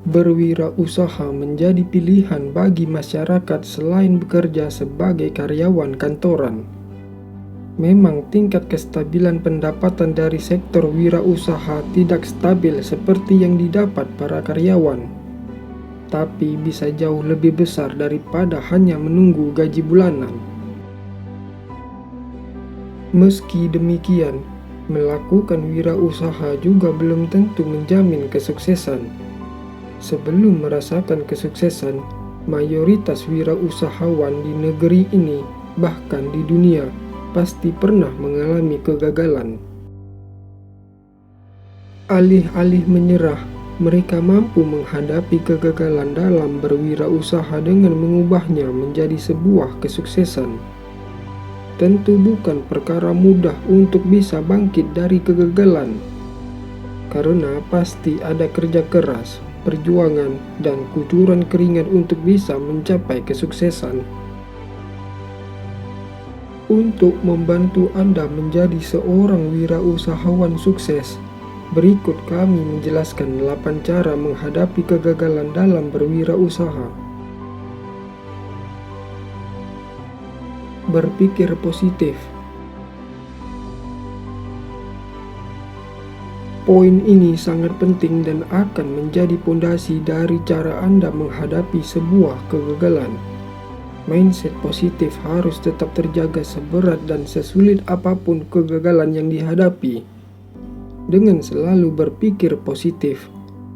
Berwirausaha menjadi pilihan bagi masyarakat selain bekerja sebagai karyawan kantoran. Memang tingkat kestabilan pendapatan dari sektor wirausaha tidak stabil seperti yang didapat para karyawan, tapi bisa jauh lebih besar daripada hanya menunggu gaji bulanan. Meski demikian, melakukan wirausaha juga belum tentu menjamin kesuksesan. Sebelum merasakan kesuksesan, mayoritas wirausahawan di negeri ini, bahkan di dunia, pasti pernah mengalami kegagalan. Alih-alih menyerah, mereka mampu menghadapi kegagalan dalam berwirausaha dengan mengubahnya menjadi sebuah kesuksesan. Tentu bukan perkara mudah untuk bisa bangkit dari kegagalan, karena pasti ada kerja keras, perjuangan, dan kucuran keringat untuk bisa mencapai kesuksesan. Untuk membantu Anda menjadi seorang wirausahawan sukses, berikut kami menjelaskan 8 cara menghadapi kegagalan dalam berwirausaha. Berpikir positif. Poin ini sangat penting dan akan menjadi pondasi dari cara Anda menghadapi sebuah kegagalan. Mindset positif harus tetap terjaga seberat dan sesulit apapun kegagalan yang dihadapi. Dengan selalu berpikir positif,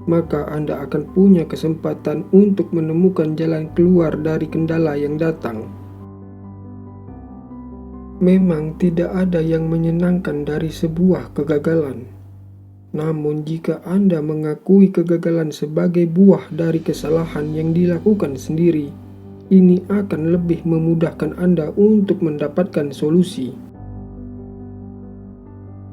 maka Anda akan punya kesempatan untuk menemukan jalan keluar dari kendala yang datang. Memang tidak ada yang menyenangkan dari sebuah kegagalan. Namun jika Anda mengakui kegagalan sebagai buah dari kesalahan yang dilakukan sendiri, ini akan lebih memudahkan Anda untuk mendapatkan solusi.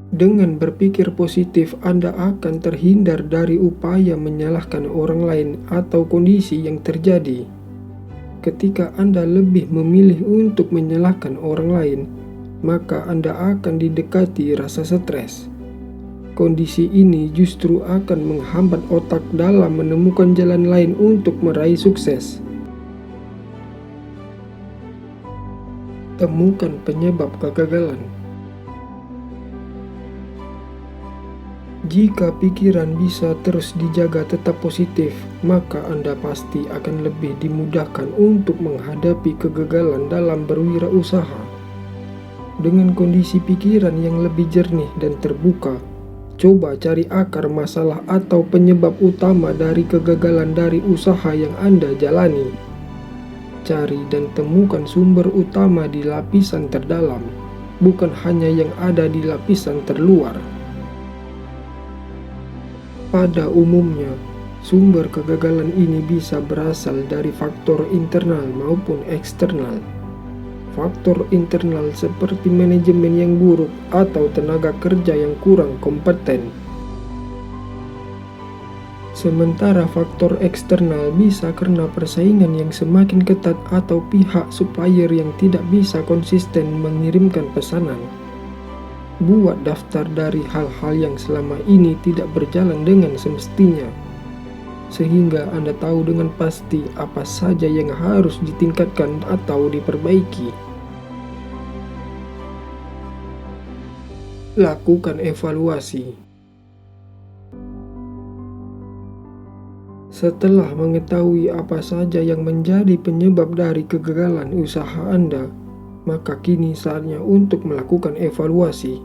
Dengan berpikir positif, Anda akan terhindar dari upaya menyalahkan orang lain atau kondisi yang terjadi. Ketika Anda lebih memilih untuk menyalahkan orang lain, maka Anda akan didekati rasa stres. Kondisi ini justru akan menghambat otak dalam menemukan jalan lain untuk meraih sukses. Temukan penyebab kegagalan. Jika pikiran bisa terus dijaga tetap positif, maka Anda pasti akan lebih dimudahkan untuk menghadapi kegagalan dalam berwirausaha. Dengan kondisi pikiran yang lebih jernih dan terbuka, coba cari akar masalah atau penyebab utama dari kegagalan dari usaha yang Anda jalani. Cari dan temukan sumber utama di lapisan terdalam, bukan hanya yang ada di lapisan terluar. Pada umumnya, sumber kegagalan ini bisa berasal dari faktor internal maupun eksternal. Faktor internal seperti manajemen yang buruk atau tenaga kerja yang kurang kompeten. Sementara faktor eksternal bisa karena persaingan yang semakin ketat atau pihak supplier yang tidak bisa konsisten mengirimkan pesanan. Buat daftar dari hal-hal yang selama ini tidak berjalan dengan semestinya, sehingga Anda tahu dengan pasti apa saja yang harus ditingkatkan atau diperbaiki. Lakukan evaluasi. Setelah mengetahui apa saja yang menjadi penyebab dari kegagalan usaha Anda, maka kini saatnya untuk melakukan evaluasi.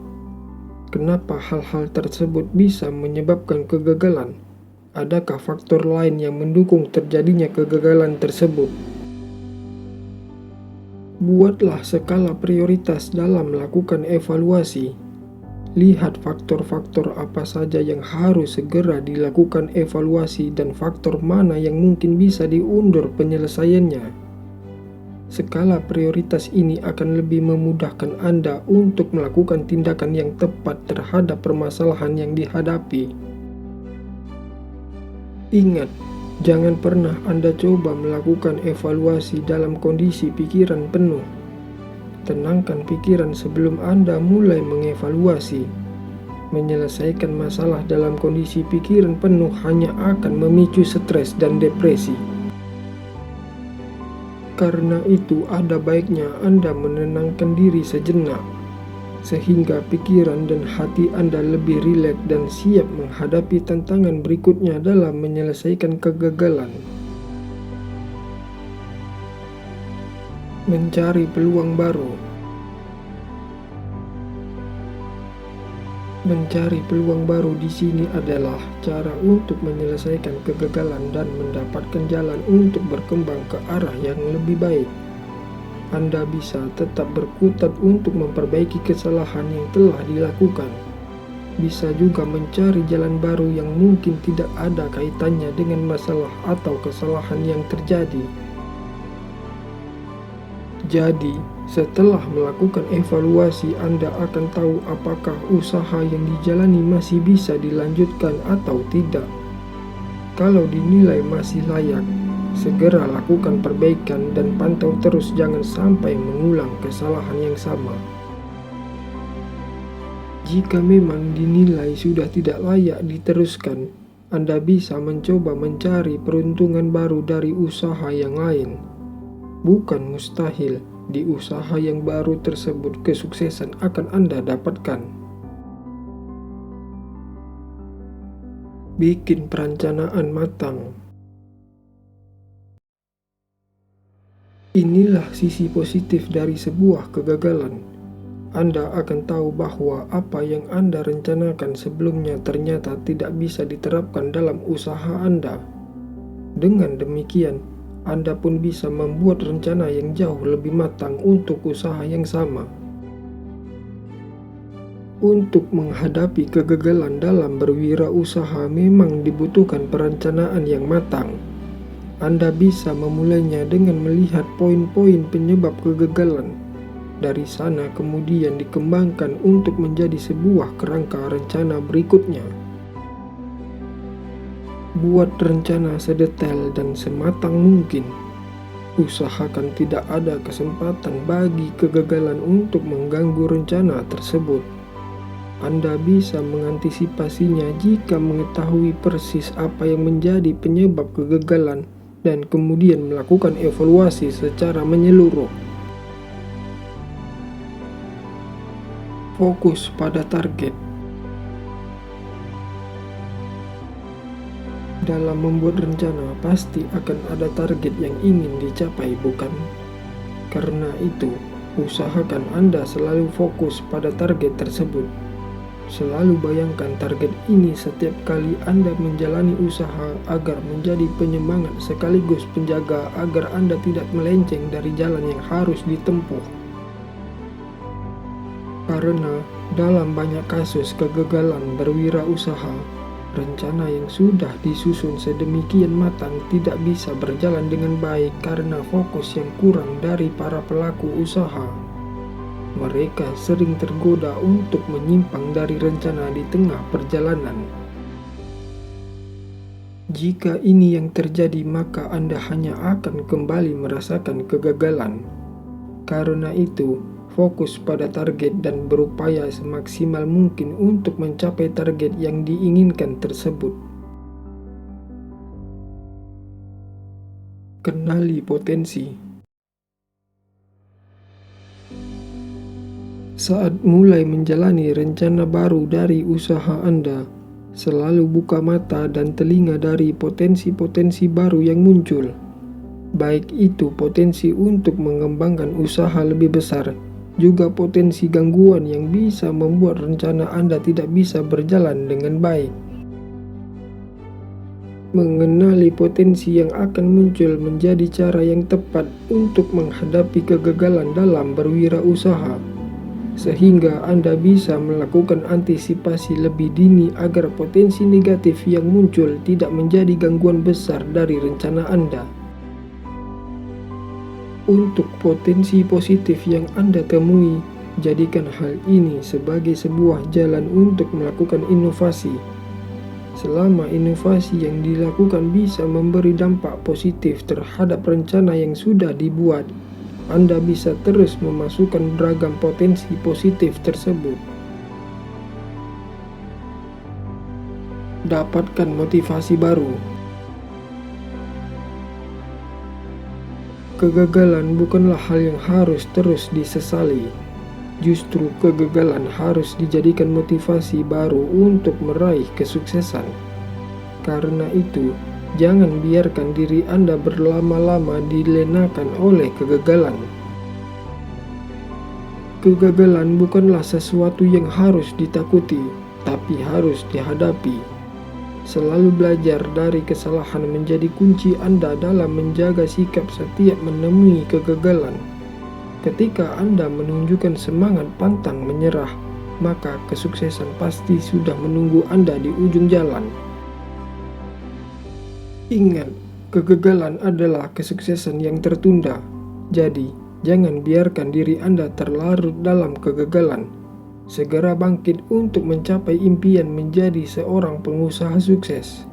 Kenapa hal-hal tersebut bisa menyebabkan kegagalan? Adakah faktor lain yang mendukung terjadinya kegagalan tersebut? Buatlah skala prioritas dalam melakukan evaluasi. Lihat faktor-faktor apa saja yang harus segera dilakukan evaluasi dan faktor mana yang mungkin bisa diundur penyelesaiannya. Skala prioritas ini akan lebih memudahkan Anda untuk melakukan tindakan yang tepat terhadap permasalahan yang dihadapi. Ingat, jangan pernah Anda coba melakukan evaluasi dalam kondisi pikiran penuh. Tenangkan pikiran sebelum Anda mulai mengevaluasi. Menyelesaikan masalah dalam kondisi pikiran penuh hanya akan memicu stres dan depresi. Karena itu, ada baiknya Anda menenangkan diri sejenak, sehingga pikiran dan hati Anda lebih rileks dan siap menghadapi tantangan berikutnya dalam menyelesaikan kegagalan. Mencari peluang baru. Mencari peluang baru di sini adalah cara untuk menyelesaikan kegagalan dan mendapatkan jalan untuk berkembang ke arah yang lebih baik. Anda bisa tetap berkutat untuk memperbaiki kesalahan yang telah dilakukan. Bisa juga mencari jalan baru yang mungkin tidak ada kaitannya dengan masalah atau kesalahan yang terjadi. Jadi, setelah melakukan evaluasi, Anda akan tahu apakah usaha yang dijalani masih bisa dilanjutkan atau tidak. Kalau dinilai masih layak, segera lakukan perbaikan dan pantau terus, jangan sampai mengulang kesalahan yang sama. Jika memang dinilai sudah tidak layak diteruskan, Anda bisa mencoba mencari peruntungan baru dari usaha yang lain. Bukan mustahil, di usaha yang baru tersebut kesuksesan akan Anda dapatkan. Bikin perencanaan matang. Inilah sisi positif dari sebuah kegagalan. Anda akan tahu bahwa apa yang Anda rencanakan sebelumnya ternyata tidak bisa diterapkan dalam usaha Anda. Dengan demikian, Anda pun bisa membuat rencana yang jauh lebih matang untuk usaha yang sama. Untuk menghadapi kegagalan dalam berwirausaha memang dibutuhkan perencanaan yang matang. Anda bisa memulainya dengan melihat poin-poin penyebab kegagalan. Dari sana kemudian dikembangkan untuk menjadi sebuah kerangka rencana berikutnya. Buat rencana sedetail dan sematang mungkin. Usahakan tidak ada kesempatan bagi kegagalan untuk mengganggu rencana tersebut. Anda bisa mengantisipasinya jika mengetahui persis apa yang menjadi penyebab kegagalan dan kemudian melakukan evaluasi secara menyeluruh. Fokus pada target. Dalam membuat rencana, pasti akan ada target yang ingin dicapai, bukan? Karena itu, usahakan Anda selalu fokus pada target tersebut. Selalu bayangkan target ini setiap kali Anda menjalani usaha agar menjadi penyemangat sekaligus penjaga agar Anda tidak melenceng dari jalan yang harus ditempuh. Karena dalam banyak kasus kegagalan berwirausaha, rencana yang sudah disusun sedemikian matang tidak bisa berjalan dengan baik karena fokus yang kurang dari para pelaku usaha. Mereka sering tergoda untuk menyimpang dari rencana di tengah perjalanan. Jika ini yang terjadi, maka Anda hanya akan kembali merasakan kegagalan. Karena itu, fokus pada target dan berupaya semaksimal mungkin untuk mencapai target yang diinginkan tersebut. Kenali potensi. Saat mulai menjalani rencana baru dari usaha Anda, selalu buka mata dan telinga dari potensi-potensi baru yang muncul. Baik itu potensi untuk mengembangkan usaha lebih besar, juga potensi gangguan yang bisa membuat rencana Anda tidak bisa berjalan dengan baik. Mengenali potensi yang akan muncul menjadi cara yang tepat untuk menghadapi kegagalan dalam berwirausaha. sehingga Anda bisa melakukan antisipasi lebih dini agar potensi negatif yang muncul tidak menjadi gangguan besar dari rencana Anda. Untuk potensi positif yang Anda temui, jadikan hal ini sebagai sebuah jalan untuk melakukan inovasi. Selama inovasi yang dilakukan bisa memberi dampak positif terhadap rencana yang sudah dibuat, Anda bisa terus memasukkan beragam potensi positif tersebut. Dapatkan motivasi baru. Kegagalan bukanlah hal yang harus terus disesali. Justru kegagalan harus dijadikan motivasi baru untuk meraih kesuksesan. Karena itu, jangan biarkan diri Anda berlama-lama dilenakan oleh kegagalan. Kegagalan bukanlah sesuatu yang harus ditakuti, tapi harus dihadapi. Selalu belajar dari kesalahan menjadi kunci Anda dalam menjaga sikap setiap menemui kegagalan. Ketika Anda menunjukkan semangat pantang menyerah, maka kesuksesan pasti sudah menunggu Anda di ujung jalan. Ingat, kegagalan adalah kesuksesan yang tertunda. Jadi, jangan biarkan diri Anda terlarut dalam kegagalan. Segera bangkit untuk mencapai impian menjadi seorang pengusaha sukses.